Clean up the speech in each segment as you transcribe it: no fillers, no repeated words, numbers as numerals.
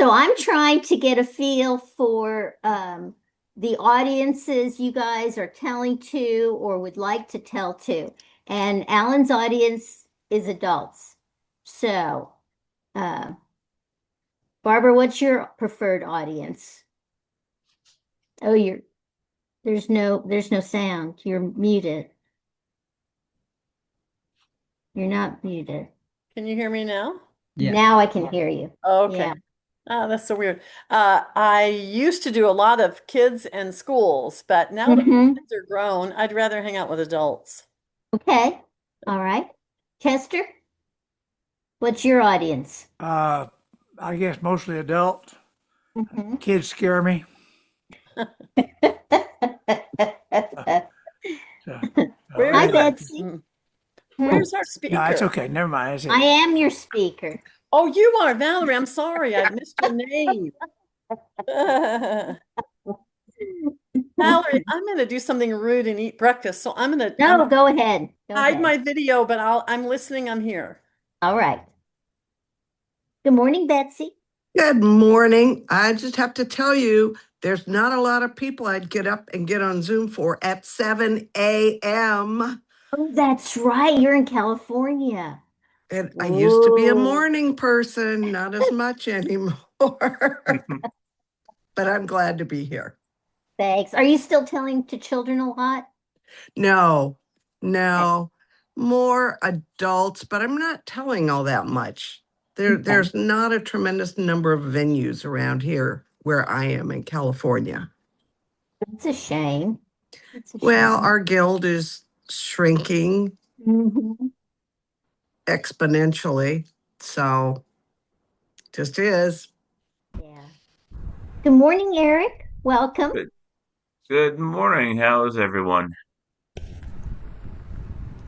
So I'm trying to get a feel for the audiences you guys are telling to or would like to tell to. And Alan's audience is adults. So, uh, Barbara, what's your preferred audience? Oh, there's no sound. You're muted. You're not muted. Can you hear me now? Yeah. Now I can hear you. Okay. Yeah. That's so weird. I used to do a lot of kids and schools, but now that my Mm-hmm. kids are grown, I'd rather hang out with adults. Okay. All right. Chester, what's your audience? Uh, I guess mostly adult. Mhm. Kids scare me. So, Where's Hi, anyway, Betsy. mm, Hmm. where's our no, it's speaker? okay. Never mind. It's I it. am your speaker. Oh, you are Valerie. I'm sorry. I missed your name. Valerie, I'm gonna do something rude and eat breakfast. So I'm No, go ahead. Go hide ahead. my video, but I'm listening. I'm here. All right. Good morning, Betsy. Good morning. I just have to tell you, there's not a lot of people I'd get up and get on Zoom for at 7 a.m. Oh, that's right. You're in California. And I used to be a Whoa. morning person, not as much anymore. But I'm glad to be here. Thanks. Are you still telling to children a lot? No, Okay. no, more adults, but I'm not telling all that much. Okay. There's not a tremendous number of venues around here where I am in California. That's a shame. That's a Well, shame. our guild is shrinking Mhm. exponentially. So just is. Yeah. Good morning, Eric. Welcome. Good, good morning. How is everyone?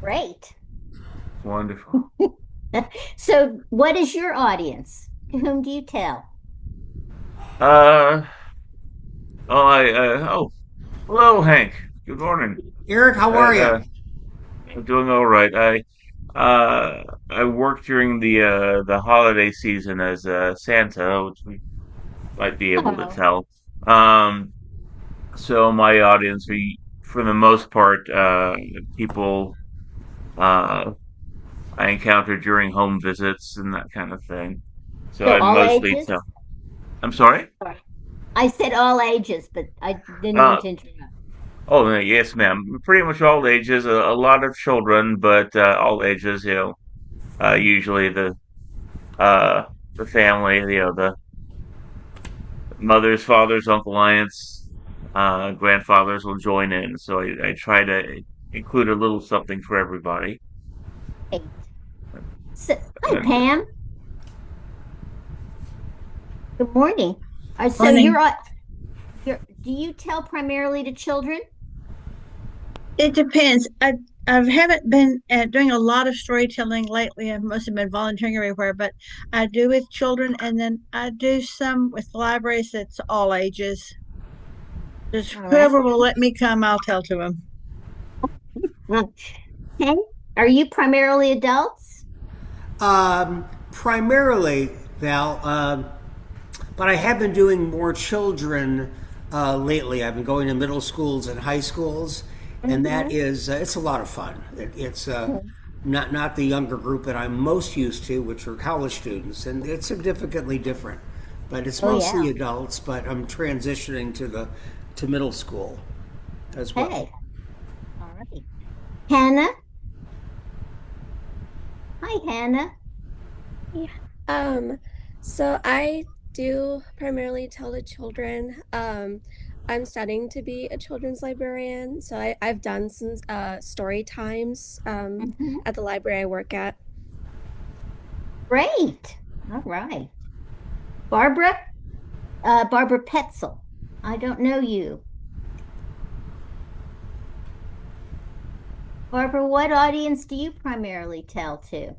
Great. Wonderful. So, what is your audience? To whom do you tell? Uh, hello, Hank. Good morning. Eric, how are you? I'm doing all right. I work during the holiday season as Santa, which we might be able to Oh, tell. Um, so my audience, for the most part, people, uh, I encounter during home visits and that kind of thing. So so I all mostly ages? tell. I'm sorry? Sorry. I said all ages, but I didn't mean Uh, to interrupt. oh, yes, ma'am. Pretty much all ages, a lot of children, but all ages, usually uh, the family, the mothers, fathers, uncle, aunts, grandfathers will join in. So I try to include a little something for everybody. Eight. So, hi, And Pam. Good morning. So Morning. do you tell primarily to children? It depends. I haven't been doing a lot of storytelling lately. I've mostly been volunteering everywhere, but I do with children, and then I do some with libraries. That's all ages. Just All right. whoever will let me come, I'll tell to them. Okay. Are you primarily adults? Primarily, Val, but I have been doing more children lately. I've been going to middle schools and high schools, and that Mm-hmm. is it's a lot of fun. It's not the younger group that I'm most used to, which are college students, and it's significantly different. But it's Oh, yeah. mostly adults. But I'm transitioning to middle school as well. Okay. All right. Hannah? Hi, Hannah. Yeah. Um, so I do primarily tell the children. I'm studying to be a children's librarian, so I've done some story times Mhm. at the library I work at. Great. All right. Barbara? Barbara Petzel. I don't know you. Barbara, what audience do you primarily tell to?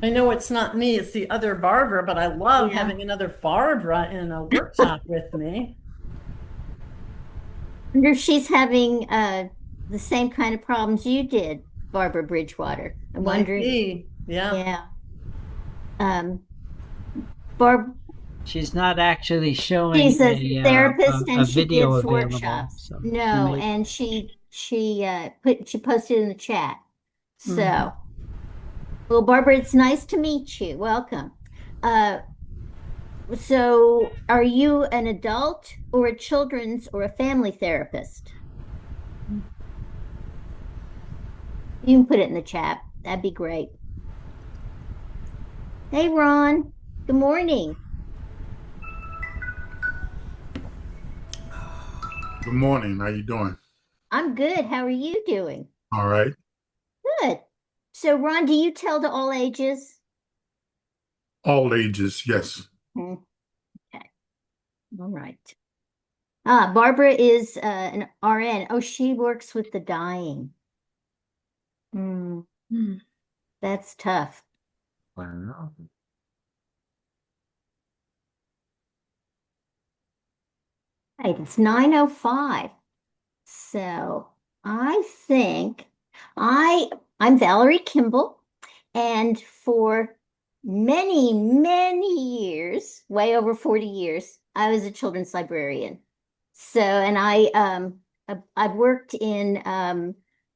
I know it's not me, it's the other Barbara, but I love Yeah. having another Barbara in a workshop with me. I wonder if she's having the same kind of problems you did, Barbara Bridgewater. I'm Might wondering. be. Yeah. Yeah. Barb, She's not actually she's showing a therapist a and she video gives available, workshops. so she No, may. and she posted in the chat. So, well, Barbara, it's nice to meet you. Welcome. Uh, so are you an adult or a children's or a family therapist? You can put it in the chat. That'd be great. Hey, Ron. Good morning. Good morning. How you doing? I'm good. How are you doing? All right. Good. So, Ron, do you tell to all ages? All ages, yes. Hmm, okay. All right. Barbara is an RN. Oh, she works with the dying. Hmm, that's tough. Wow. Right, it's 9:05. So I think I'm Valerie Kimble, and for many, many years, way over 40 years, I was a children's librarian. So, and I've worked in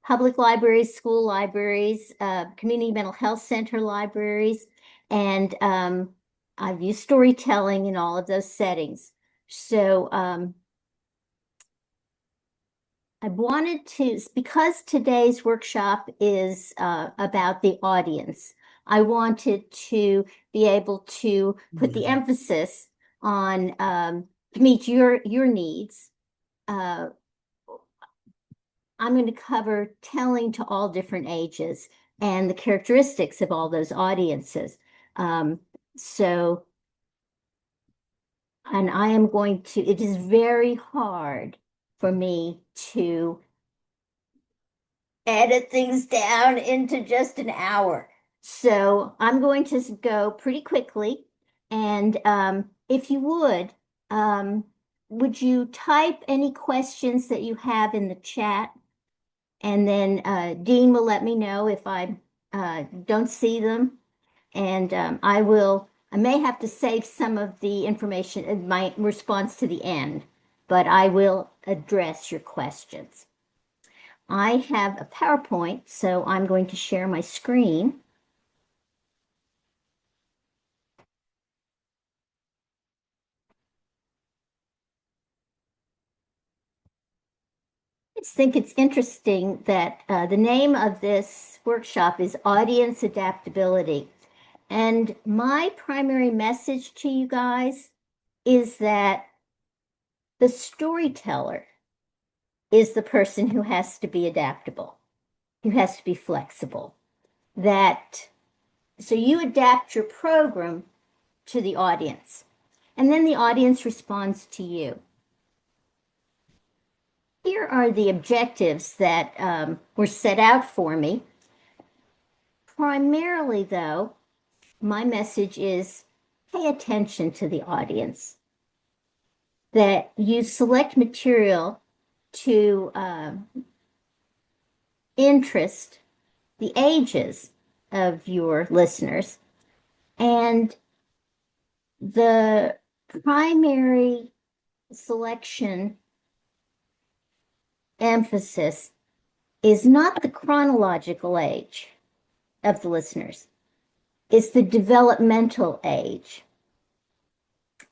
public libraries, school libraries, community mental health center libraries, and I've used storytelling in all of those settings. So, I wanted to, because today's workshop is about the audience, I wanted to be able to put the emphasis on to meet your needs. Uh, I'm going to cover telling to all different ages and the characteristics of all those audiences. Um, so, and I am going to, it is very hard for me to edit things down into just an hour. So I'm going to go pretty quickly. And if you would you type any questions that you have in the chat? And then Dean will let me know if I don't see them. And I may have to save some of the information in my response to the end, but I will address your questions. I have a PowerPoint, so I'm going to share my screen. I just think it's interesting that the name of this workshop is Audience Adaptability. And my primary message to you guys is that the storyteller is the person who has to be adaptable, who has to be flexible. So you adapt your program to the audience, and then the audience responds to you. Here are the objectives that were set out for me. Primarily, though, my message is pay attention to the audience, that you select material to interest the ages of your listeners, and the primary selection emphasis is not the chronological age of the listeners, it's the developmental age.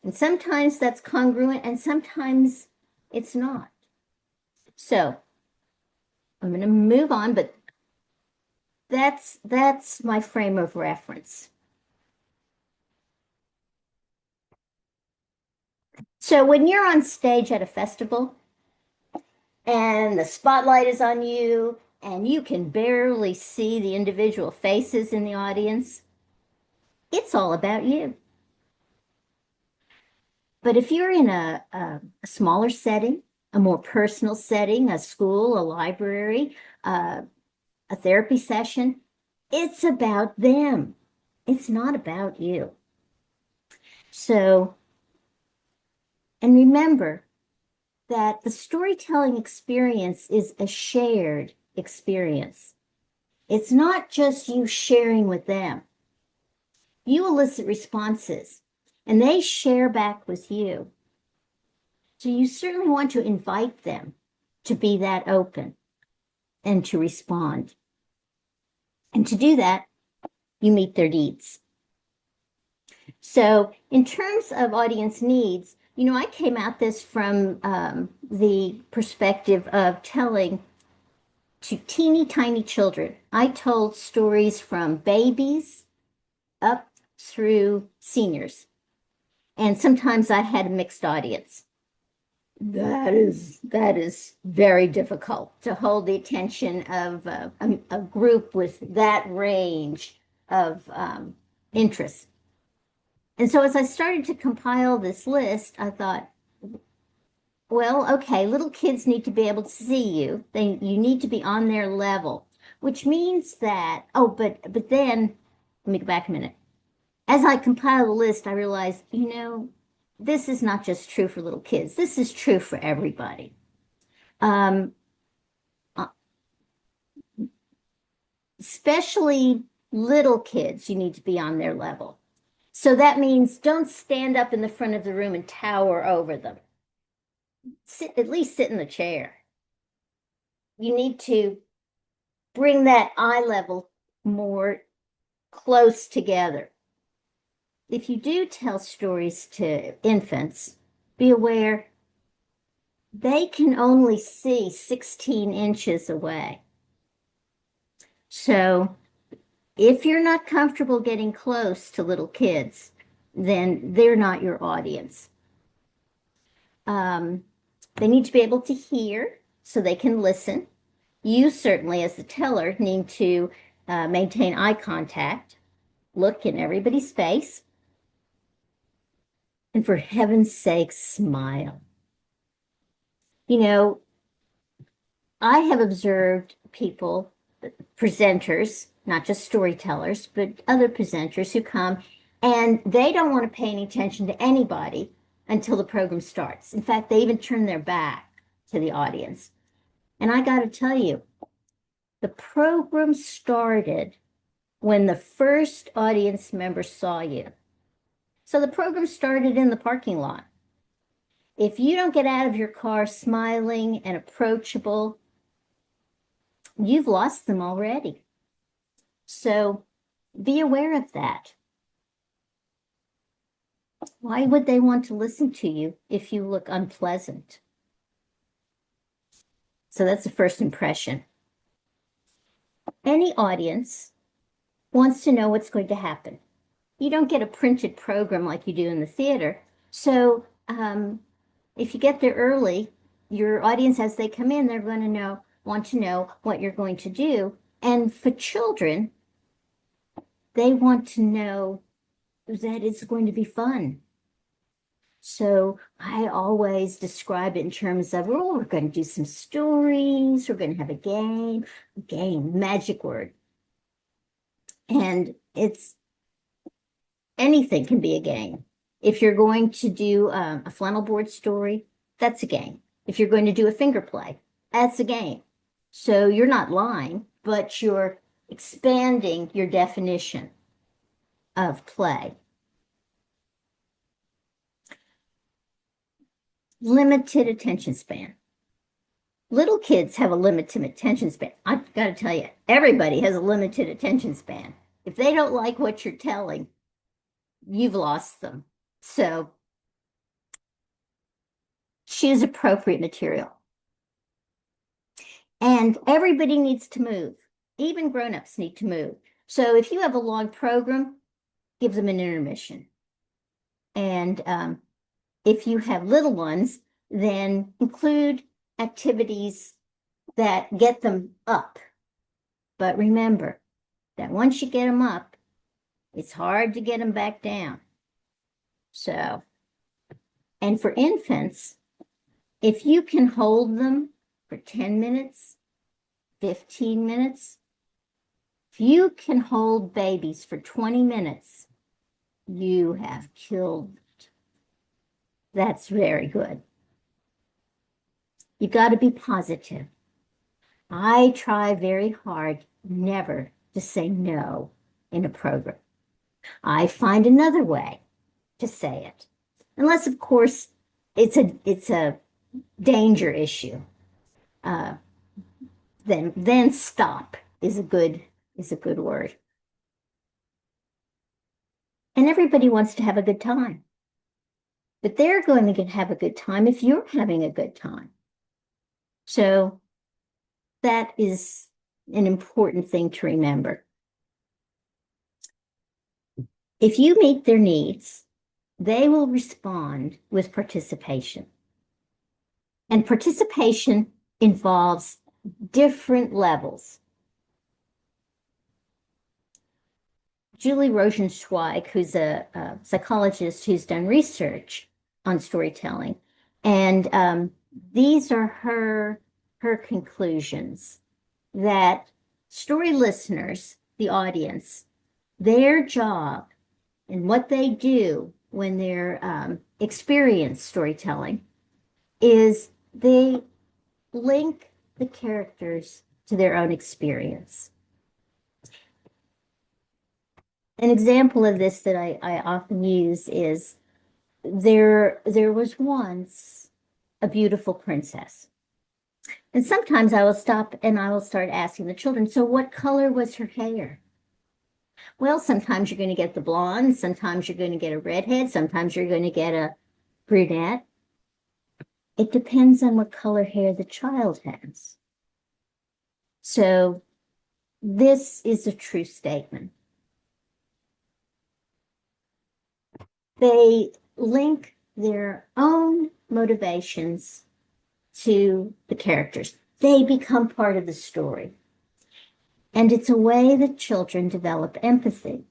And sometimes that's congruent and sometimes it's not. So I'm going to move on, but that's my frame of reference. So when you're on stage at a festival and the spotlight is on you and you can barely see the individual faces in the audience, it's all about you. But if you're in a smaller setting, a more personal setting, a school, a library, a therapy session, it's about them. It's not about you. So, and remember that the storytelling experience is a shared experience. It's not just you sharing with them. You elicit responses, and they share back with you. So you certainly want to invite them to be that open and to respond. And to do that, you meet their needs. So in terms of audience needs, I came at this from the perspective of telling to teeny tiny children. I told stories from babies up through seniors. And sometimes I had a mixed audience. That is very difficult to hold the attention of a group with that range of interests. And so as I started to compile this list, I thought, well, okay, little kids need to be able to see you. You need to be on their level, which means that, but then, let me go back a minute. As I compile the list, I realized, this is not just true for little kids. This is true for everybody. Especially little kids, you need to be on their level. So that means don't stand up in the front of the room and tower over them. At least sit in the chair. You need to bring that eye level more close together. If you do tell stories to infants, be aware they can only see 16 inches away. So if you're not comfortable getting close to little kids, then they're not your audience. They need to be able to hear so they can listen. You certainly, as the teller, need to maintain eye contact, look in everybody's face, and for heaven's sake, smile. I have observed people, presenters, not just storytellers, but other presenters who come and they don't want to pay any attention to anybody until the program starts. In fact, they even turn their back to the audience. And I got to tell you, the program started when the first audience member saw you. So the program started in the parking lot. If you don't get out of your car smiling and approachable, you've lost them already. So be aware of that. Why would they want to listen to you if you look unpleasant? So that's the first impression. Any audience wants to know what's going to happen. You don't get a printed program like you do in the theater. So if you get there early, your audience, as they come in, they're going to want to know what you're going to do. And for children, they want to know that it's going to be fun. So I always describe it in terms of, we're going to do some stories, we're going to have a game, magic word. And anything can be a game. If you're going to do a flannel board story, that's a game. If you're going to do a finger play, that's a game. So you're not lying, but you're expanding your definition of play. Limited attention span. Little kids have a limited attention span. I've got to tell you, everybody has a limited attention span. If they don't like what you're telling, you've lost them. So choose appropriate material. And everybody needs to move. Even grown-ups need to move. So if you have a long program, give them an intermission. And if you have little ones, then include activities that get them up. But remember that once you get them up, it's hard to get them back down. So, and for infants, if you can hold them for 10 minutes, 15 minutes, if you can hold babies for 20 minutes, you have killed it. That's very good. You got to be positive. I try very hard never to say no in a program. I find another way to say it. Unless, of course, it's a danger issue. Uh, then stop is a good word. And everybody wants to have a good time. But they're going to have a good time if you're having a good time. So that is an important thing to remember. If you meet their needs, they will respond with participation. And participation involves different levels. Julie Rosenzweig, who's a psychologist who's done research on storytelling, and these are her conclusions, that story listeners, the audience, their job and what they do when they're experience storytelling is they link the characters to their own experience. An example of this that I often use is there was once a beautiful princess. And sometimes I will stop and I will start asking the children, so what color was her hair? Well, sometimes you're going to get the blonde, sometimes you're going to get a redhead, sometimes you're going to get a brunette. It depends on what color hair the child has. So this is a true statement. They link their own motivations to the characters. They become part of the story. And it's a way that children develop empathy.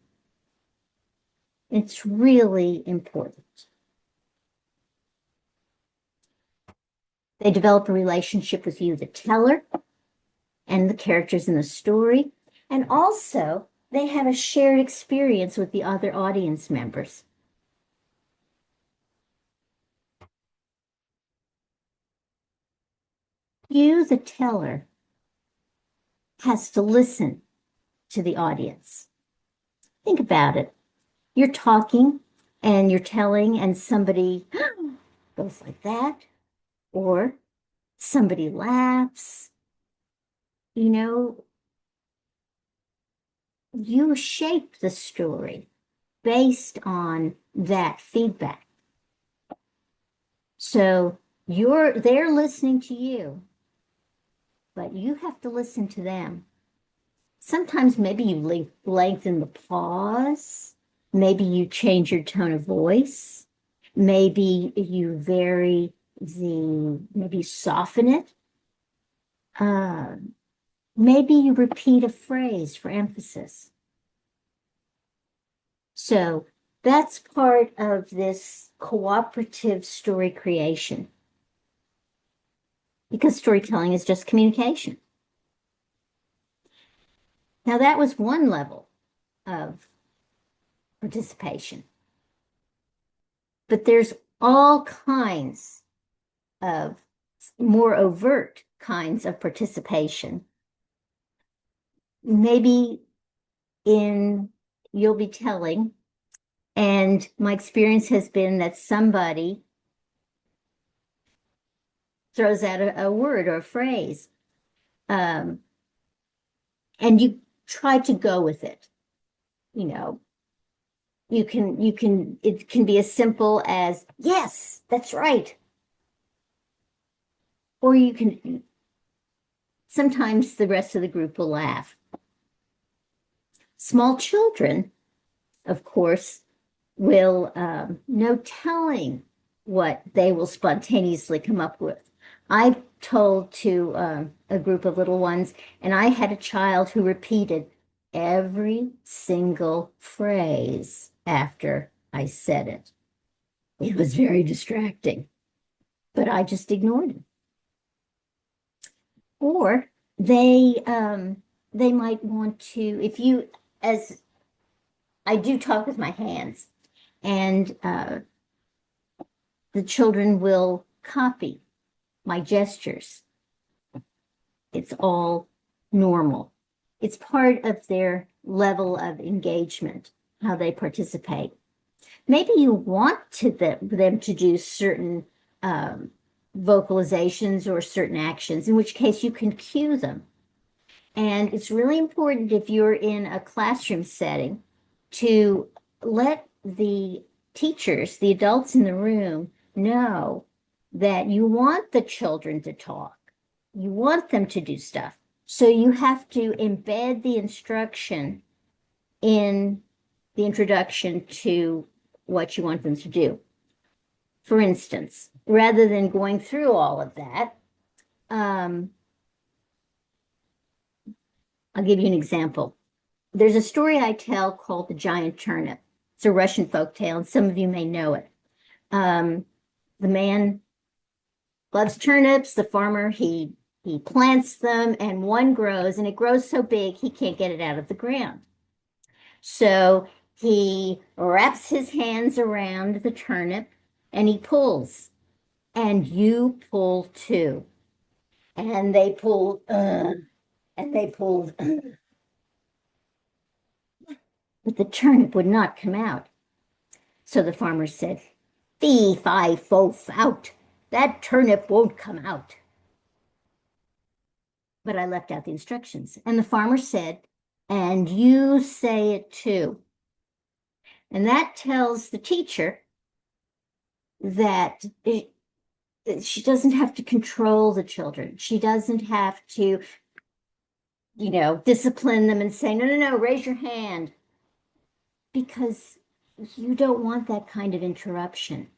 It's really important. They develop a relationship with you, the teller, and the characters in the story. And also, they have a shared experience with the other audience members. You, the teller, has to listen to the audience. Think about it. You're talking and you're telling, and somebody goes like that, or somebody laughs. You know, you shape the story based on that feedback. So they're listening to you, but you have to listen to them. Sometimes maybe you lengthen the pause. Maybe you change your tone of voice. Maybe you vary maybe soften it. Maybe you repeat a phrase for emphasis. So that's part of this cooperative story creation. Because storytelling is just communication. Now, that was one level of participation. But there's all kinds of more overt kinds of participation. Maybe you'll be telling, and my experience has been that somebody throws out a word or a phrase, and you try to go with it. You know, it can be as simple as, yes, that's right. Or sometimes the rest of the group will laugh. Small children, of course, will no telling what they will spontaneously come up with. I told to a group of little ones, and I had a child who repeated every single phrase after I said it. It was very distracting, but I just ignored it. Or they might want to, as I do talk with my hands, and the children will copy my gestures. It's all normal. It's part of their level of engagement, how they participate. Maybe you want them to do certain vocalizations or certain actions, in which case you can cue them. And it's really important if you're in a classroom setting to let the teachers, the adults in the room, know that you want the children to talk. You want them to do stuff. So you have to embed the instruction in the introduction to what you want them to do. For instance, rather than going through all of that, I'll give you an example. There's a story I tell called The Giant Turnip. It's a Russian folktale, and some of you may know it. The man loves turnips. The farmer, he plants them, and one grows, and it grows so big he can't get it out of the ground. So he wraps his hands around the turnip and he pulls, and you pull too. And they pulled, and they pulled, but the turnip would not come out. So the farmer said, "Fee, fi, fo, out. That turnip won't come out." But I left out the instructions. And the farmer said, "And you say it too." And that tells the teacher that she doesn't have to control the children. She doesn't have to, discipline them and say, no, no, no, raise your hand. Because you don't want that kind of interruption.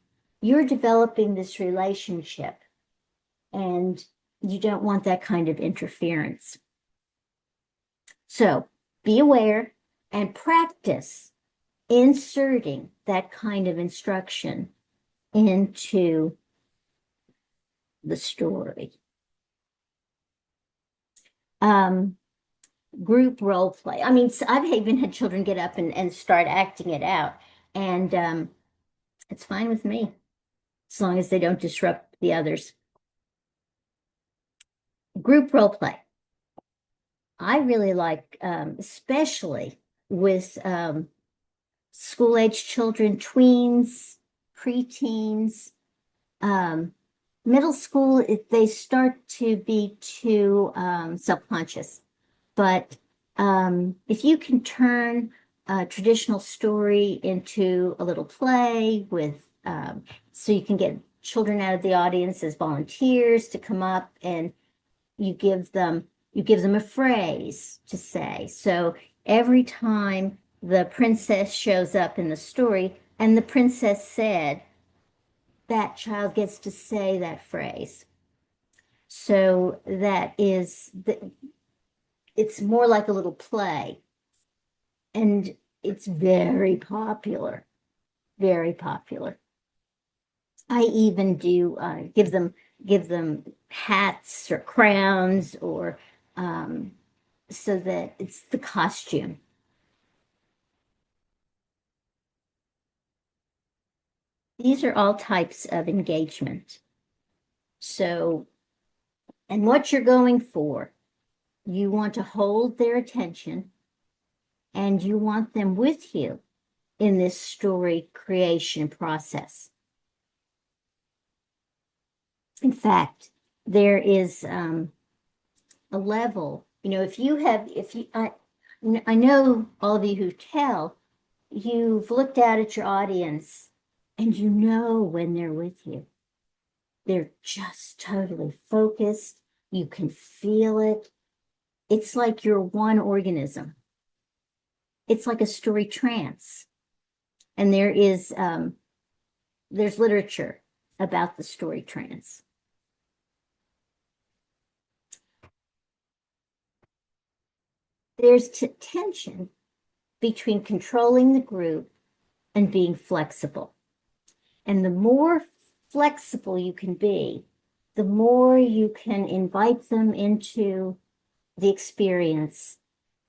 You're developing this relationship, and you don't want that kind of interference. So be aware and practice inserting that kind of instruction into the story. Group role play. I mean, I've even had children get up and start acting it out, and it's fine with me as long as they don't disrupt the others. Group role play. I really like, especially with school-age children, tweens, preteens, middle school, they start to be too self-conscious. But if you can turn a traditional story into a little play with, so you can get children out of the audience as volunteers to come up, and you give them a phrase to say. So every time the princess shows up in the story and the princess said, that child gets to say that phrase. So that is it's more like a little play, and it's very popular, very popular. I even do give them hats or crowns, or so that it's the costume. These are all types of engagement. So, and what you're going for, you want to hold their attention, and you want them with you in this story creation process. In fact, there is a level, I know all of you who tell, you've looked out at your audience and you know when they're with you. They're just totally focused. You can feel it. It's like you're one organism. It's like a story trance. And there's literature about the story trance. There's tension between controlling the group and being flexible. And the more flexible you can be, the more you can invite them into the experience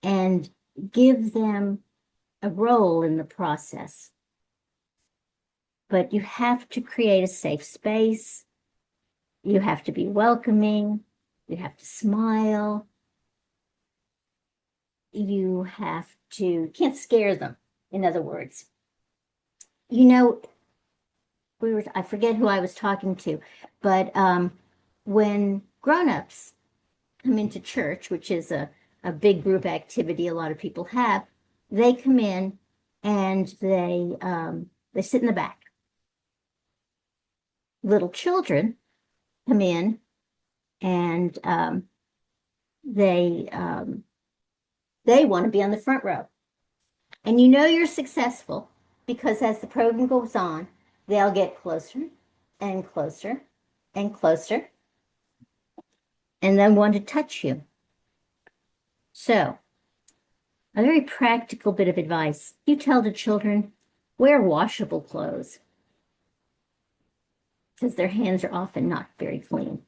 and give them a role in the process. But you have to create a safe space. You have to be welcoming. You have to smile. you have to, can't scare them, in other words. You know, I forget who I was talking to, but when grown-ups come into church, which is a big group activity a lot of people have, they come in and they sit in the back. Little children come in and they want to be on the front row. And you know you're successful because as the program goes on, they'll get closer and closer and closer and then want to touch you. So, a very practical bit of advice. You tell the children, wear washable clothes because their hands are often not very clean.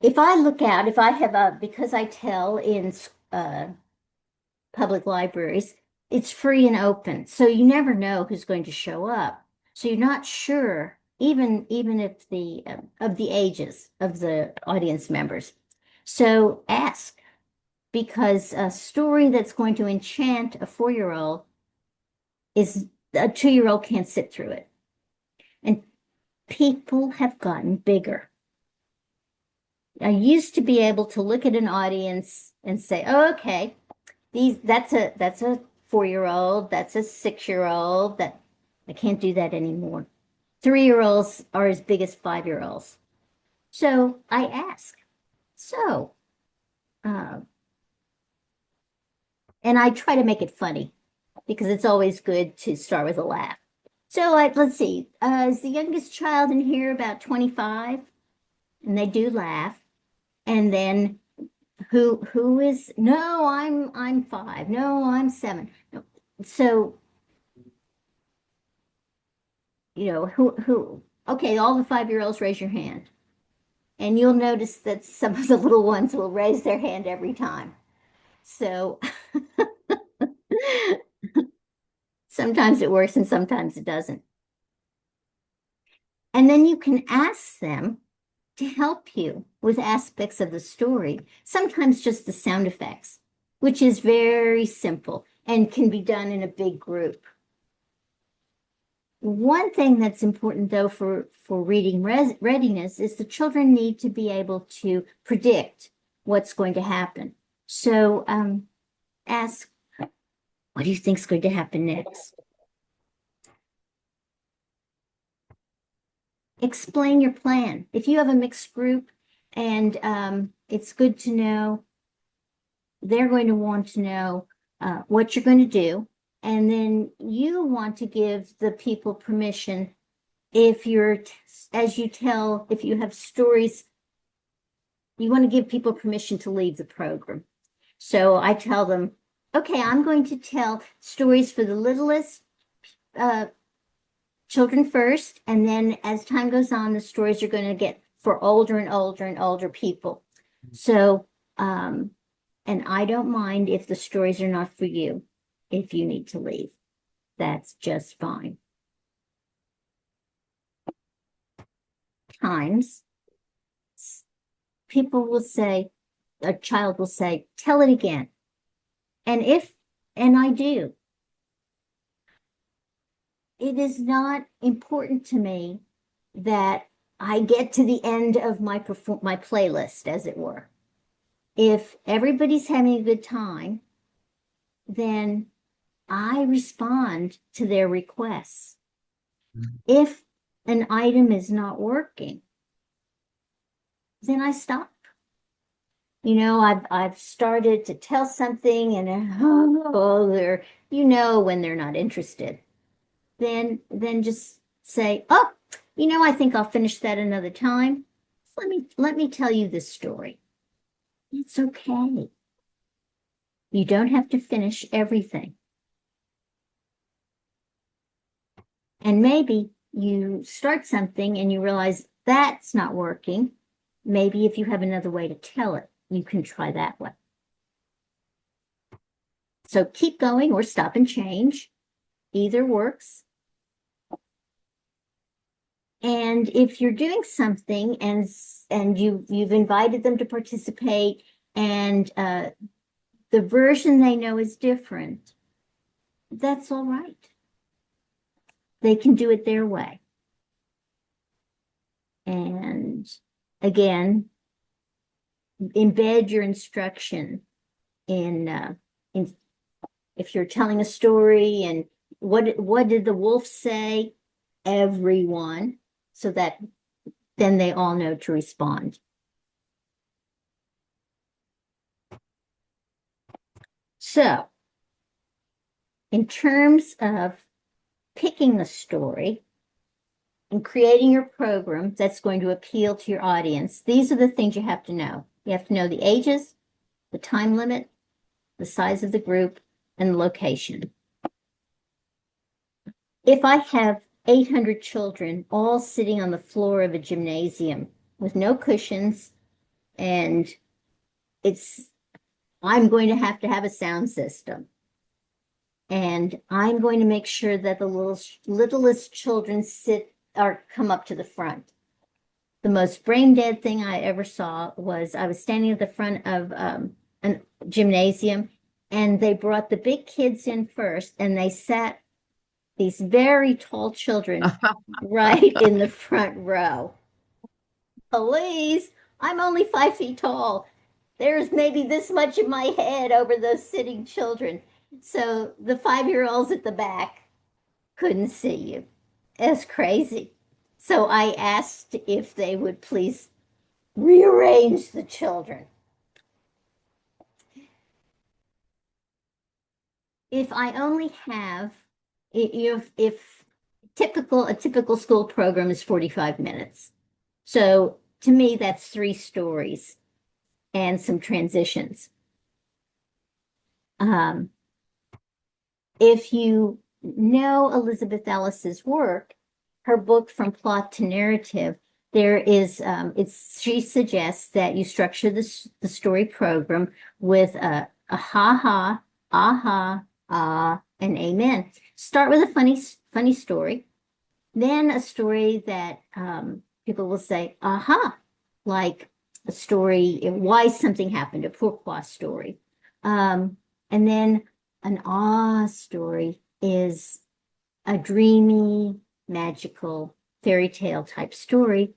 If I look out, if I have because I tell in public libraries, it's free and open. So you never know who's going to show up. So you're not sure, even if of the ages of the audience members. So ask, because a story that's going to enchant a 4-year-old is a 2-year-old can't sit through it. And people have gotten bigger. I used to be able to look at an audience and say, oh, okay, that's a 4-year-old, that's a 6-year-old, that I can't do that anymore. 3-year-olds are as big as 5-year-olds. So I ask, and I try to make it funny because it's always good to start with a laugh. So let's see, is the youngest child in here about 25? And they do laugh. And then who is, no, I'm 5. No, I'm 7. No. So, you know, who, okay, all the 5-year-olds raise your hand. And you'll notice that some of the little ones will raise their hand every time. So sometimes it works and sometimes it doesn't. And then you can ask them to help you with aspects of the story, sometimes just the sound effects, which is very simple and can be done in a big group. One thing that's important, though, for reading readiness is the children need to be able to predict what's going to happen. So ask, what do you think is going to happen next? Explain your plan. If you have a mixed group and it's good to know, they're going to want to know what you're going to do. And then you want to give the people permission if if you have stories, you want to give people permission to leave the program. So I tell them, okay, I'm going to tell stories for the littlest children first, and then as time goes on, the stories are going to get for older and older and older people. So, and I don't mind if the stories are not for you, if you need to leave. That's just fine. Times, people will say, a child will say, tell it again. And I do, it is not important to me that I get to the end of my playlist, as it were. If everybody's having a good time, then I respond to their requests. If an item is not working, then I stop. You know, I've started to tell something and they're, you know, when they're not interested. Then just say, oh, you know, I think I'll finish that another time. Let me tell you this story. It's okay. You don't have to finish everything. And maybe you start something and you realize that's not working. Maybe if you have another way to tell it, you can try that way. So keep going or stop and change. Either works. And if you're doing something and you've invited them to participate and the version they know is different, that's all right. They can do it their way. And again, embed your instruction in if you're telling a story and what did the wolf say? Everyone, so that then they all know to respond. So, in terms of picking a story and creating your program that's going to appeal to your audience, these are the things you have to know. You have to know the ages, the time limit, the size of the group, and the location. If I have 800 children all sitting on the floor of a gymnasium with no cushions, and I'm going to have a sound system. And I'm going to make sure that the littlest children come up to the front. The most brain dead thing I ever saw was I was standing at the front of a gymnasium, and they brought the big kids in first, and they sat these very tall children right in the front row. Please, I'm only 5 feet tall. There's maybe this much of my head over those sitting children. So the 5-year-olds at the back couldn't see you. It's crazy. So I asked if they would please rearrange the children. If I only have, if a typical school program is 45 minutes. So to me, that's 3 stories and some transitions. If you know Elizabeth Ellis's work, her book From Plot to Narrative, there is she suggests that you structure the story program with a ha-ha, aha, ah, and amen. Start with a funny story, then a story that people will say, aha, like a story, why something happened, a pourquoi story. And then an ah story is a dreamy, magical fairy tale type story.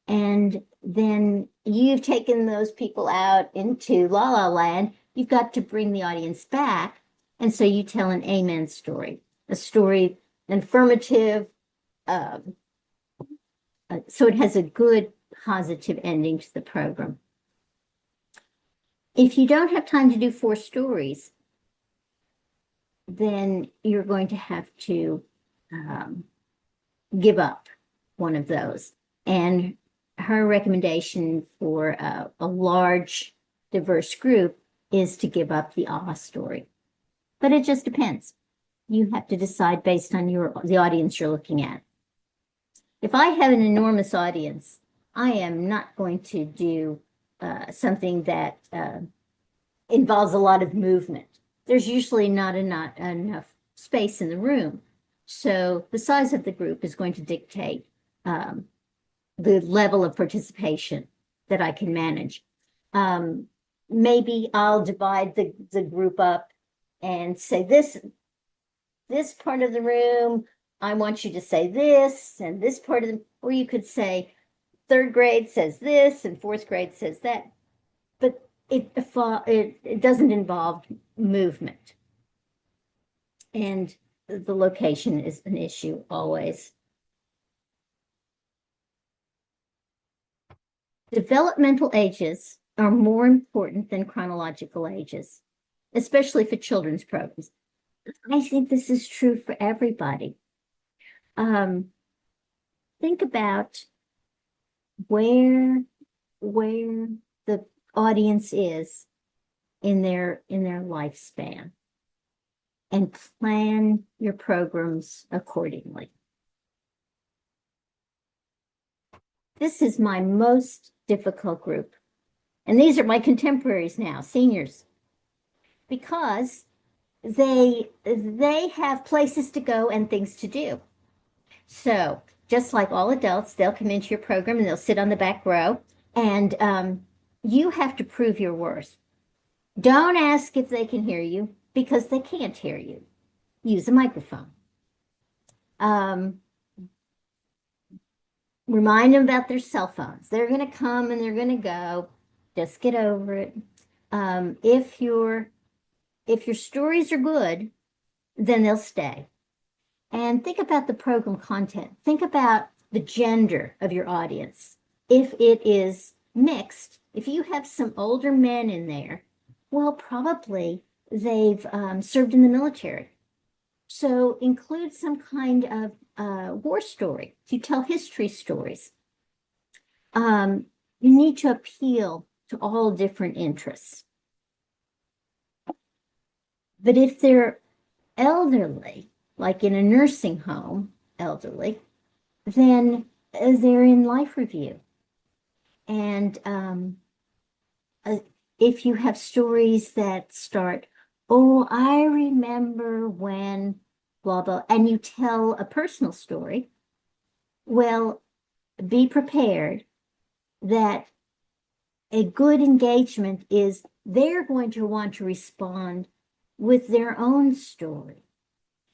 And then you've taken those people out into La La Land. You've got to bring the audience back. And so you tell an amen story, a story, an affirmative. So it has a good positive ending to the program. If you don't have time to do 4 stories, then you're going to have to give up one of those. And her recommendation for a large, diverse group is to give up the ah story. But it just depends. You have to decide based on the audience you're looking at. If I have an enormous audience, I am not going to do something that involves a lot of movement. There's usually not enough space in the room. So the size of the group is going to dictate the level of participation that I can manage. Maybe I'll divide the group up and say this part of the room, I want you to say this, and this part of the, or you could say 3rd grade says this and 4th grade says that. But it doesn't involve movement. And the location is an issue always. Developmental ages are more important than chronological ages, especially for children's programs. I think this is true for everybody. Think about where the audience is in their lifespan and plan your programs accordingly. This is my most difficult group. And these are my contemporaries now, seniors, because they have places to go and things to do. So just like all adults, they'll come into your program and they'll sit on the back row. And you have to prove your worth. Don't ask if they can hear you because they can't hear you. Use a microphone. Remind them about their cell phones. They're going to come and they're going to go. Just get over it. If your stories are good, then they'll stay. And think about the program content. Think about the gender of your audience. If it is mixed, if you have some older men in there, well, probably they've served in the military. So include some kind of war story. You tell history stories. You need to appeal to all different interests. But if they're elderly, like in a nursing home, elderly, then they're in life review. And if you have stories that start, oh, I remember when blah, blah, and you tell a personal story, well, be prepared that a good engagement is they're going to want to respond with their own story.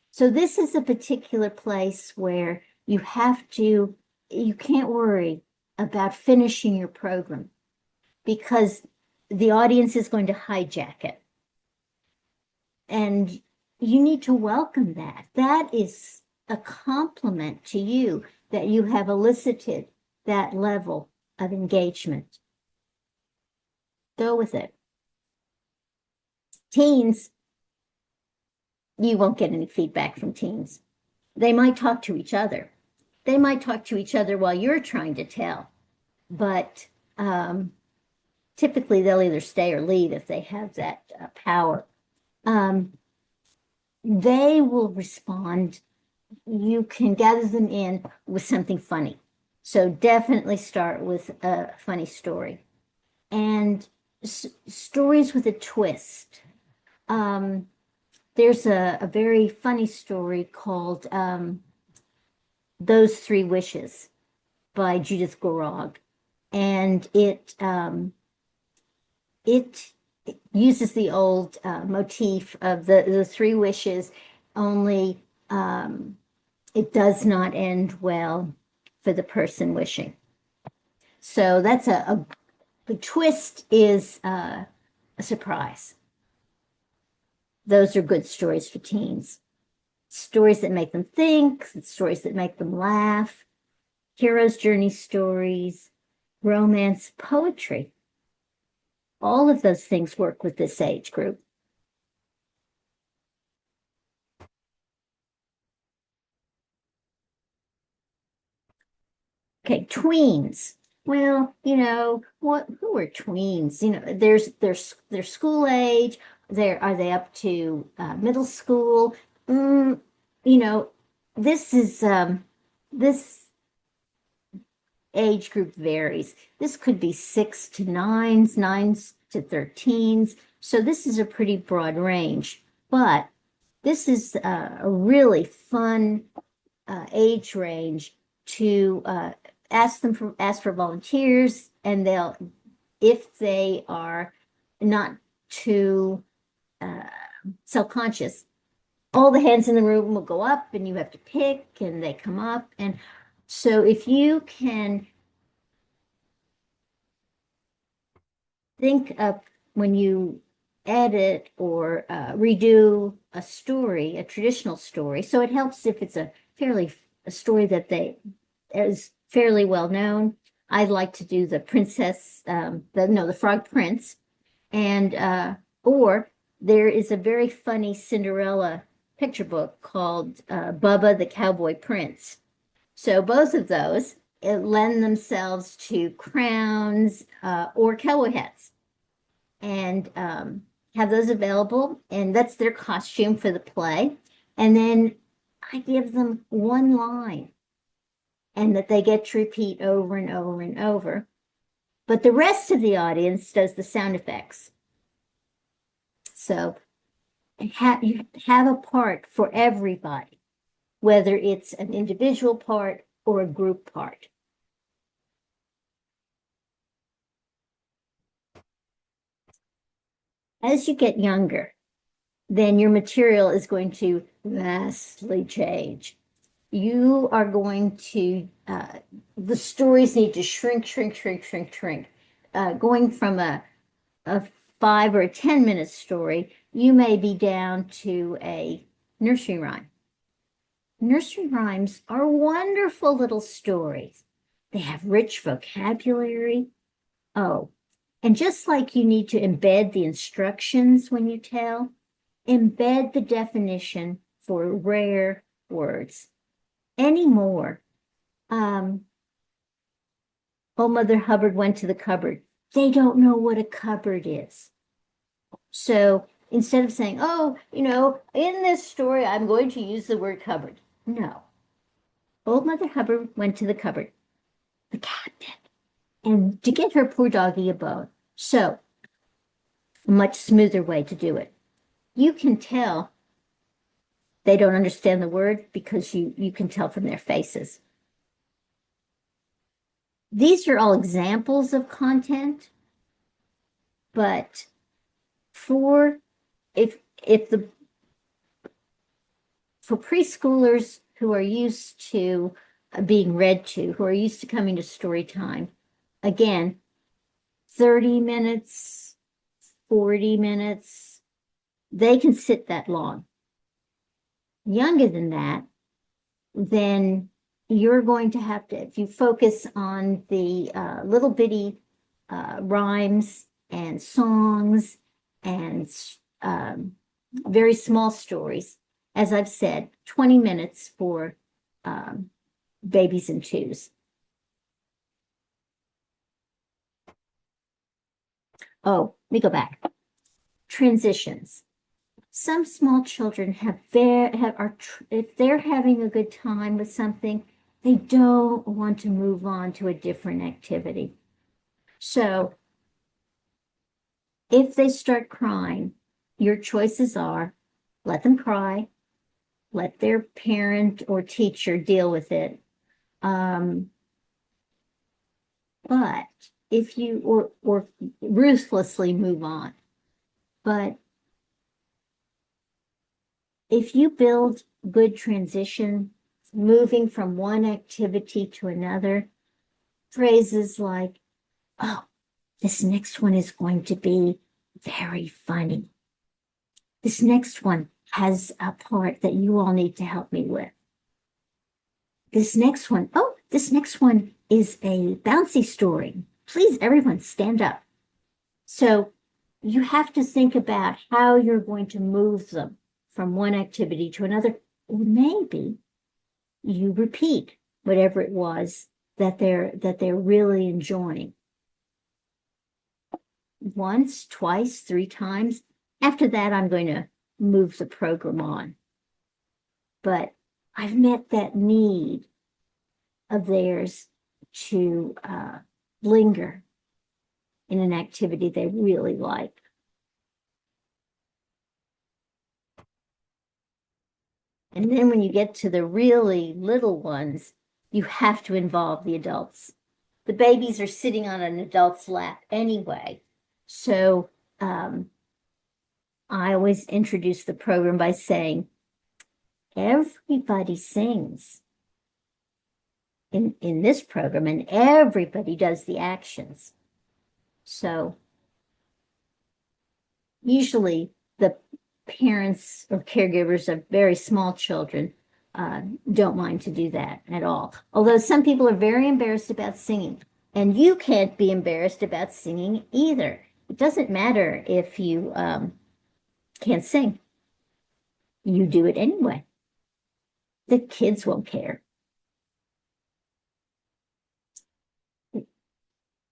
So this is a particular place where you can't worry about finishing your program because the audience is going to hijack it. And you need to welcome that. That is a compliment to you that you have elicited that level of engagement. Go with it. Teens, you won't get any feedback from teens. They might talk to each other. They might talk to each other while you're trying to tell, but typically they'll either stay or leave if they have that power. They will respond. You can gather them in with something funny. So definitely start with a funny story. And stories with a twist. There's a very funny story called Those Three Wishes by Judith Gorog. And it uses the old motif of the three wishes, only it does not end well for the person wishing. So that's the twist is a surprise. Those are good stories for teens. Stories that make them think, stories that make them laugh, hero's journey stories, romance, poetry. All of those things work with this age group. Okay, tweens. Well, who are tweens? They're school age. Are they up to middle school? This age group varies. This could be 6 to 9s, 9s to 13s. So this is a pretty broad range, but this is a really fun age range to ask for volunteers, and if they are not too self-conscious, all the hands in the room will go up and you have to pick and they come up. And so if you can think of when you edit or redo a story, a traditional story, so it helps if it's a story that is fairly well known. I like to do the princess, the Frog Prince, and or there is a very funny Cinderella picture book called Bubba the Cowboy Prince. So both of those lend themselves to crowns or cowboy hats, and have those available, and that's their costume for the play. And then I give them one line and that they get to repeat over and over and over. But the rest of the audience does the sound effects. So you have a part for everybody, whether it's an individual part or a group part. As you get younger, then your material is going to vastly change. You are going to, the stories need to shrink, shrink, shrink, shrink, shrink. Going from a 5 or a 10-minute story, you may be down to a nursery rhyme. Nursery rhymes are wonderful little stories. They have rich vocabulary. Oh, and just like you need to embed the instructions when you tell, embed the definition for rare words. Anymore. Old Mother Hubbard went to the cupboard. They don't know what a cupboard is. So instead of saying, oh, in this story, I'm going to use the word cupboard. No. Old Mother Hubbard went to the cupboard. The cat did. And to get her poor doggy a bone. So, a much smoother way to do it. You can tell they don't understand the word because you can tell from their faces. These are all examples of content, but for preschoolers who are used to being read to, who are used to coming to story time, again, 30 minutes, 40 minutes, they can sit that long. Younger than that, then you're going to have to, if you focus on the little bitty rhymes and songs and very small stories, as I've said, 20 minutes for babies and twos. Oh, let me go back. Transitions. Some small children if they're having a good time with something, they don't want to move on to a different activity. So if they start crying, your choices are let them cry, let their parent or teacher deal with it. But if you, or ruthlessly move on. But if you build good transition, moving from one activity to another, phrases like, oh, this next one is going to be very funny. This next one has a part that you all need to help me with. This next one is a bouncy story. Please, everyone, stand up. So you have to think about how you're going to move them from one activity to another. Or maybe you repeat whatever it was that they're really enjoying. Once, twice, 3 times. After that, I'm going to move the program on. But I've met that need of theirs to linger in an activity they really like. And then when you get to the really little ones, you have to involve the adults. The babies are sitting on an adult's lap anyway. So I always introduce the program by saying, everybody sings in this program, and everybody does the actions. So usually the parents or caregivers of very small children don't mind to do that at all. Although some people are very embarrassed about singing, and you can't be embarrassed about singing either. It doesn't matter if you can't sing. You do it anyway. The kids won't care.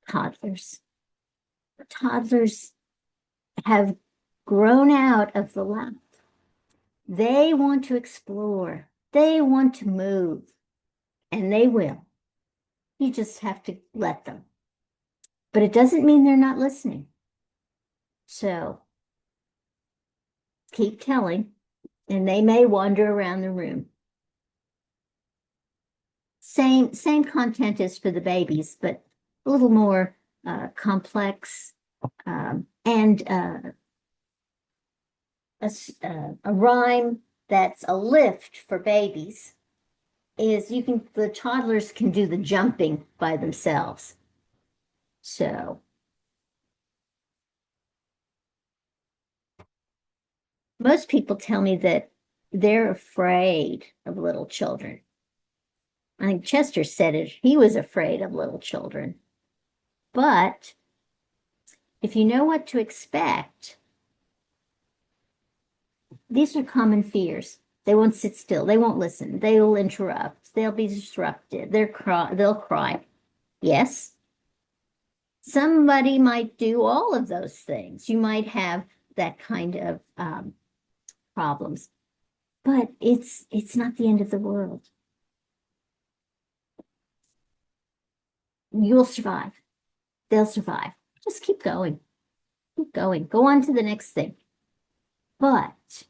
Toddlers. Toddlers have grown out of the lap. They want to explore. They want to move. And they will. You just have to let them. But it doesn't mean they're not listening. So keep telling, and they may wander around the room. Same content as for the babies, but a little more complex and a rhyme that's a lift for babies is the toddlers can do the jumping by themselves. So most people tell me that they're afraid of little children. I think Chester said it. He was afraid of little children. But if you know what to expect, these are common fears. They won't sit still. They won't listen. They will interrupt. They'll be disruptive. They'll cry. Yes. Somebody might do all of those things. You might have that kind of problems, but it's not the end of the world. You'll survive. They'll survive. Just keep going. Keep going. Go on to the next thing. But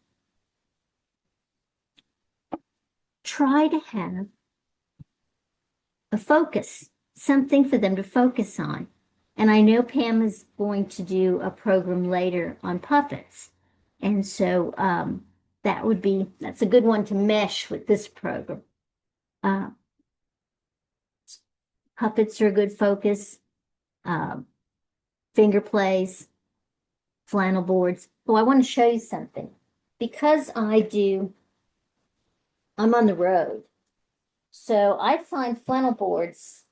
try to have a focus, something for them to focus on. And I know Pam is going to do a program later on puppets. And so that's a good one to mesh with this program. Puppets are a good focus. Finger plays, flannel boards. Oh, I want to show you something. Because I'm on the road. So I find flannel boards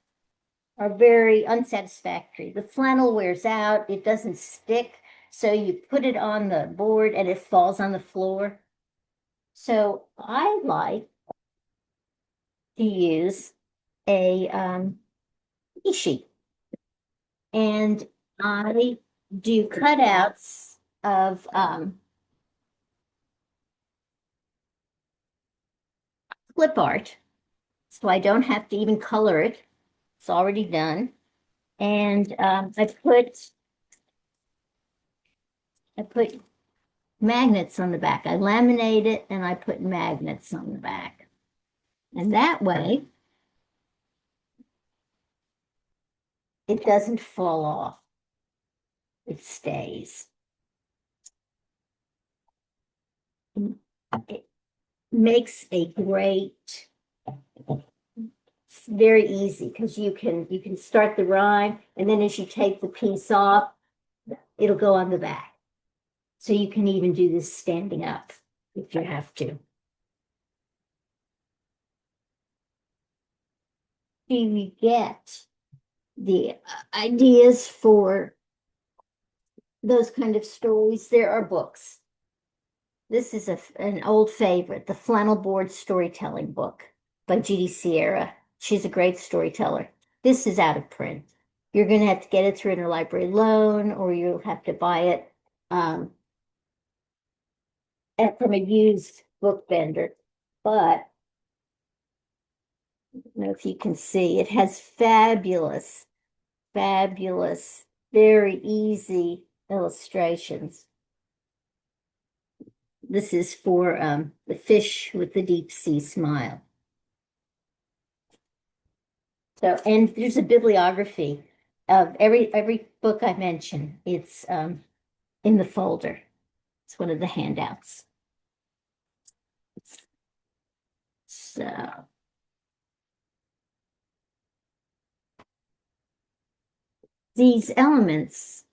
are very unsatisfactory. The flannel wears out, it doesn't stick. So you put it on the board and it falls on the floor. So I like to use a e-sheet. And I do cutouts of clip art. So I don't have to even color it. It's already done. And I put magnets on the back. I laminate it and I put magnets on the back. And that way, it doesn't fall off. It stays. It makes a great, it's very easy because you can start the rhyme and then as you take the piece off, it'll go on the back. So you can even do this standing up if you have to. Do you get the ideas for those kind of stories? There are books. This is an old favorite, the Flannel Board Storytelling Book by Judy Sierra. She's a great storyteller. This is out of print. You're going to have to get it through interlibrary loan or you'll have to buy it from a used book vendor. But I don't know if you can see, it has fabulous, very easy illustrations. This is for the fish with the deep sea smile. So, and there's a bibliography of every book I mention. It's in the folder. It's one of the handouts. So these elements,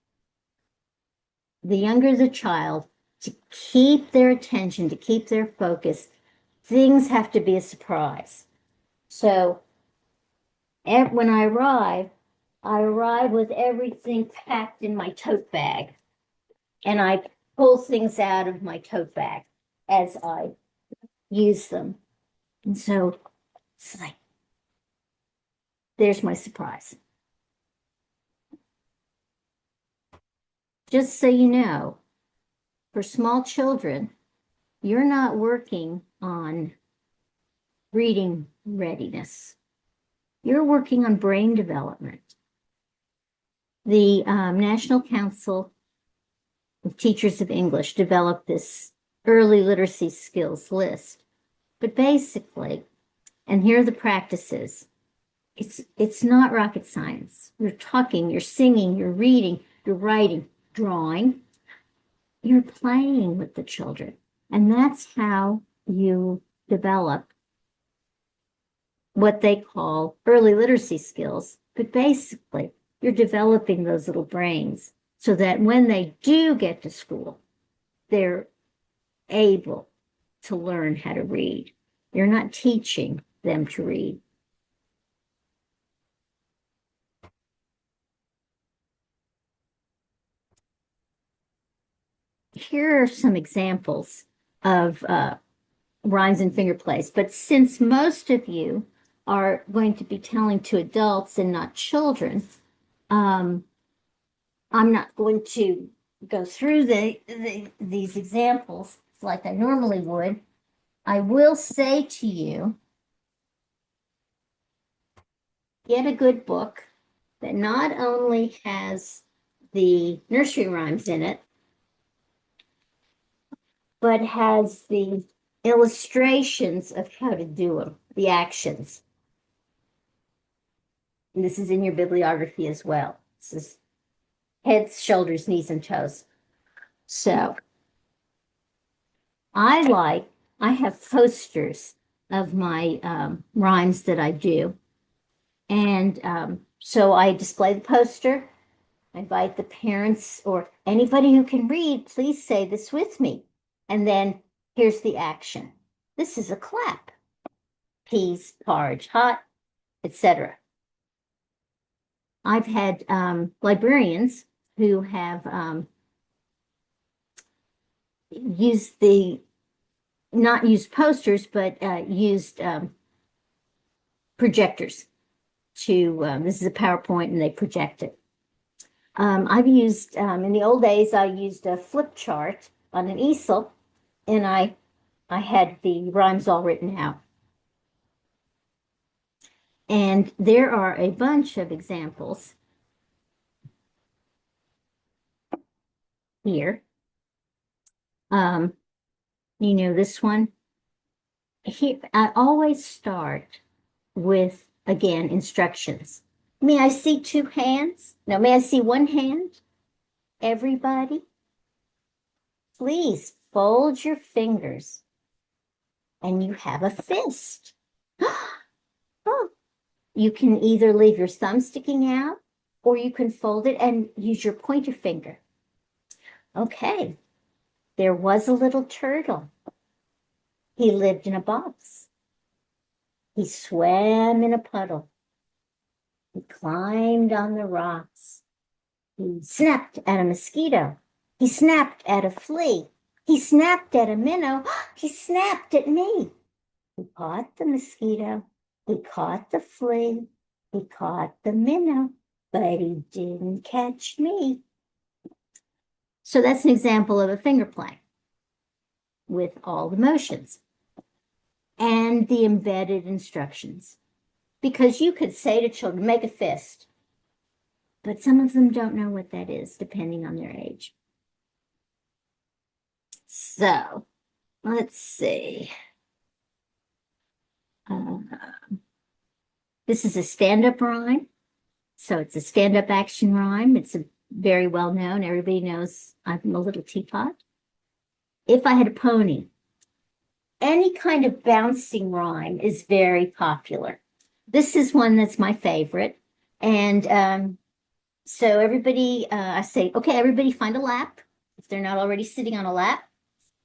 the younger the child, to keep their attention, to keep their focus, things have to be a surprise. So when I arrive with everything packed in my tote bag. And I pull things out of my tote bag as I use them. And so it's like, there's my surprise. Just so you know, for small children, you're not working on reading readiness. You're working on brain development. The National Council of Teachers of English developed this early literacy skills list. But basically, and here are the practices, it's not rocket science. You're talking, you're singing, you're reading, you're writing, drawing, You're playing with the children. And that's how you develop what they call early literacy skills. But basically, you're developing those little brains so that when they do get to school, they're able to learn how to read. You're not teaching them to read. Here are some examples of rhymes and finger plays. But since most of you are going to be telling to adults and not children, I'm not going to go through these examples like I normally would. I will say to you, get a good book that not only has the nursery rhymes in it, but has the illustrations of how to do them, the actions. And this is in your bibliography as well. This is heads, shoulders, knees, and toes. So I have posters of my rhymes that I do. And so I display the poster. I invite the parents or anybody who can read, please say this with me. And then here's the action. This is a clap. Peas, porridge, hot, etc. I've had librarians who have not used posters, but used projectors to, this is a PowerPoint and they project it. I've used, in the old days, I used a flip chart on an easel and I had the rhymes all written out. And there are a bunch of examples here. This one. Here, I always start with, again, instructions. May I see two hands? No, may I see one hand? Everybody, please fold your fingers and you have a fist. Oh, you can either leave your thumb sticking out or you can fold it and use your pointer finger. Okay, there was a little turtle. He lived in a box. He swam in a puddle. He climbed on the rocks. He snapped at a mosquito. He snapped at a flea. He snapped at a minnow. He snapped at me. He caught the mosquito. He caught the flea. He caught the minnow, but he didn't catch me. So that's an example of a finger play with all the motions and the embedded instructions. Because you could say to children, make a fist, but some of them don't know what that is, depending on their age. So, let's see. This is a stand-up rhyme. So it's a stand-up action rhyme. It's very well known. Everybody knows I'm a little teapot. If I had a pony, any kind of bouncing rhyme is very popular. This is one that's my favorite. And so everybody, I say, okay, everybody find a lap if they're not already sitting on a lap.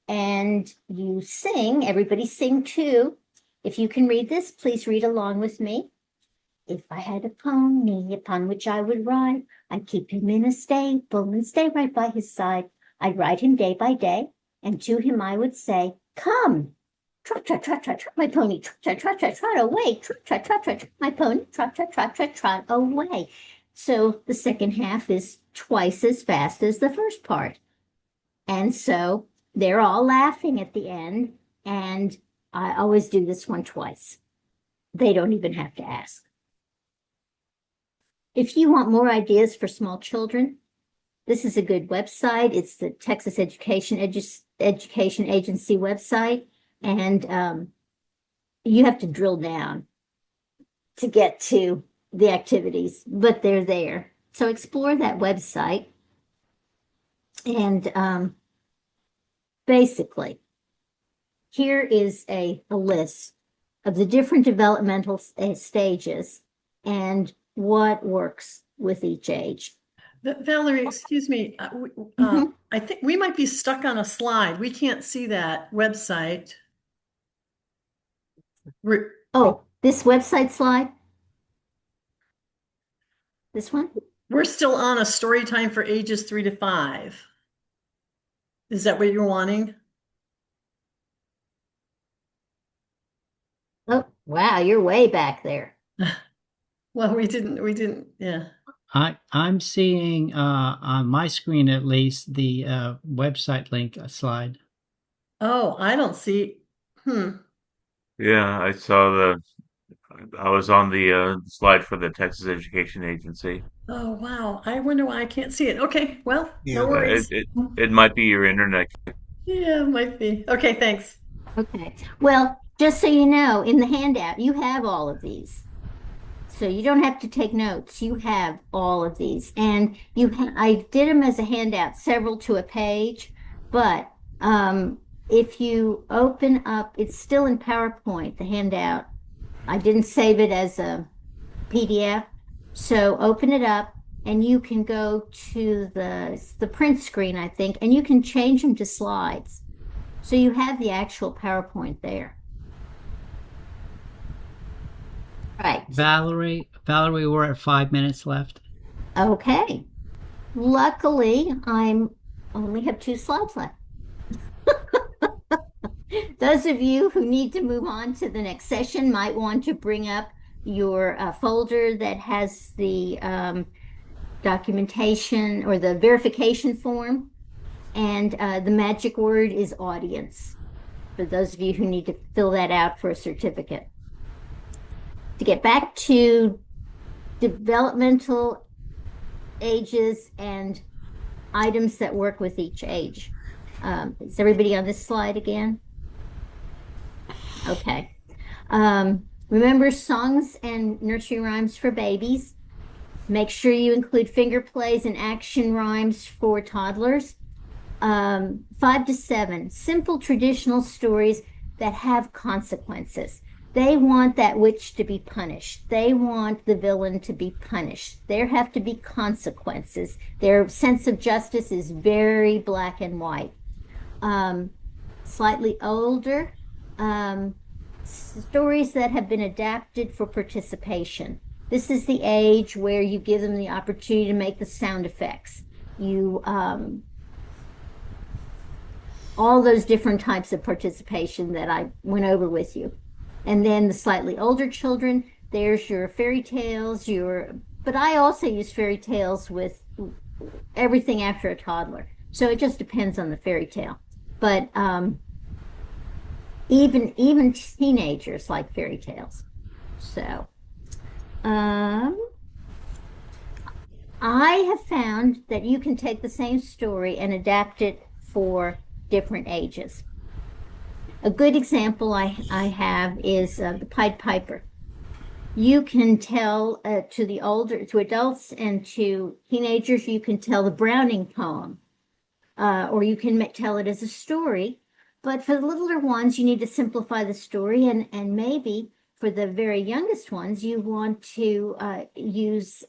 And you sing, everybody sing too. If you can read this, please read along with me. If I had a pony upon which I would ride, I'd keep him in a stable and stay right by his side. I'd ride him day by day, and to him I would say, come, trot, trot, trot, trot, trot, my pony, trot, trot, trot, trot, trot away, trot, trot, trot, trot, trot, my pony, trot, trot, trot, trot, trot away. So the second half is twice as fast as the first part. And so they're all laughing at the end, and I always do this one twice. They don't even have to ask. If you want more ideas for small children, this is a good website. It's the Texas Education Agency website, and you have to drill down to get to the activities, but they're there. So explore that website, and basically, here is a list of the different developmental stages and what works with each age. Valerie, excuse me. I think we might be stuck on a slide. We can't see that website. Oh, this website slide? This one? We're still on a story time for ages 3 to 5. Is that what you're wanting? Oh, wow, you're way back there. Well, we didn't, yeah. I'm seeing on my screen at least the website link slide. Oh, I don't see. Yeah, I was on the slide for the Texas Education Agency. Oh, wow. I wonder why I can't see it. Okay, well, Yeah. no worries. It might be your internet. Yeah, it might be. Okay, thanks. Okay. Well, just so you know, in the handout, you have all of these. So you don't have to take notes. You have all of these. And I did them as a handout, several to a page, but if you open up, it's still in PowerPoint, the handout. I didn't save it as a PDF. So open it up and you can go to the print screen, I think, and you can change them to slides. So you have the actual PowerPoint there. Right. Valerie, we're at 5 minutes left. Okay. Luckily, I only have 2 slides left. Those of you who need to move on to the next session might want to bring up your folder that has the documentation or the verification form, and the magic word is audience, for those of you who need to fill that out for a certificate. To get back to developmental ages and items that work with each age. Is everybody on this slide again? Okay. Remember songs and nursery rhymes for babies. Make sure you include finger plays and action rhymes for toddlers. 5 to 7, simple traditional stories that have consequences. They want that witch to be punished. They want the villain to be punished. There have to be consequences. Their sense of justice is very black and white. Slightly older, stories that have been adapted for participation. This is the age where you give them the opportunity to make the sound effects. All those different types of participation that I went over with you. And then the slightly older children, there's your fairy tales, but I also use fairy tales with everything after a toddler. So it just depends on the fairy tale. But even teenagers like fairy tales. So I have found that you can take the same story and adapt it for different ages. A good example I have is the Pied Piper. You can tell to adults and to teenagers, you can tell the Browning poem, or you can tell it as a story. But for the littler ones, you need to simplify the story, and maybe for the very youngest ones, you want to use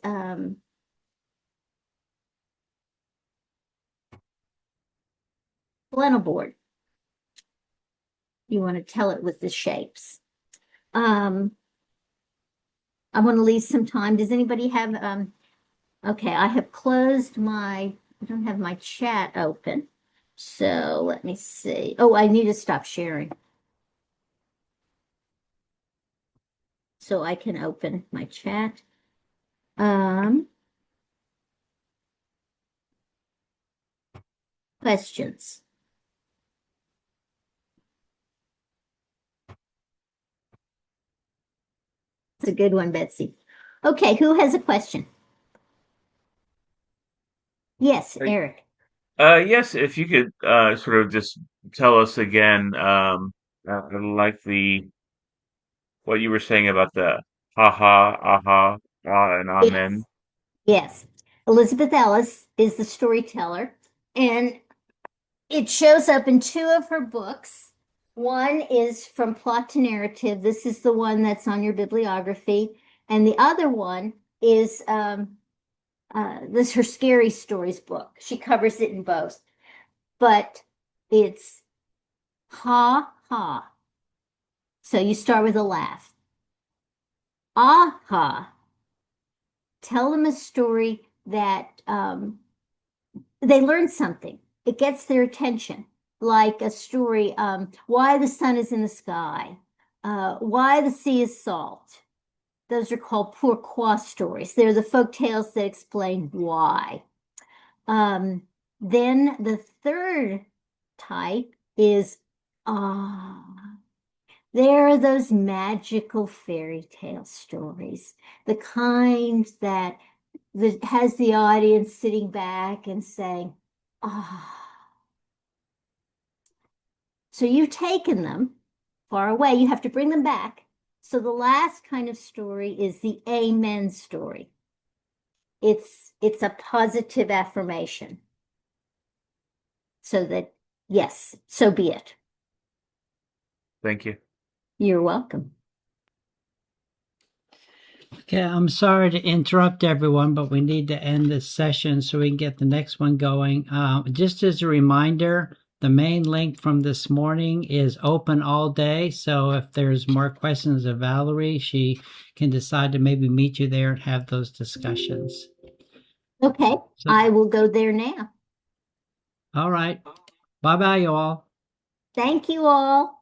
flannel board. You want to tell it with the shapes. I want to leave some time. Does anybody have, okay, I have closed I don't have my chat open. So let me see. Oh, I need to stop sharing. So I can open my chat. Questions? It's a good one, Betsy. Okay, who has a question? Yes, Eric. Yes, if you could sort of just tell us again, like what you were saying about the ha ha, aha, ah, and amen. Yes. Elizabeth Ellis is the storyteller, and It shows up in two of her books. One is From Plot to Narrative. This is the one that's on your bibliography. And the other one is this her Scary Stories book. She covers it in both. But it's ha ha. So you start with a laugh. Aha. Tell them a story that they learn something. It gets their attention, like a story, why the sun is in the sky, why the sea is salt. Those are called pourquoi stories. They're the folk tales that explain why. Then the third type is ah. There are those magical fairy tale stories, the kinds that has the audience sitting back and saying, ah. So you've taken them far away. You have to bring them back. So the last kind of story is the amen story. It's a positive affirmation. So that, yes, so be it. Thank you. You're welcome. Okay, I'm sorry to interrupt everyone, but we need to end this session so we can get the next one going. Just as a reminder, the main link from this morning is open all day. So if there's more questions of Valerie, she can decide to maybe meet you there and have those discussions. Okay, So, I will go there now. all right. Bye-bye, you all. Thank you all.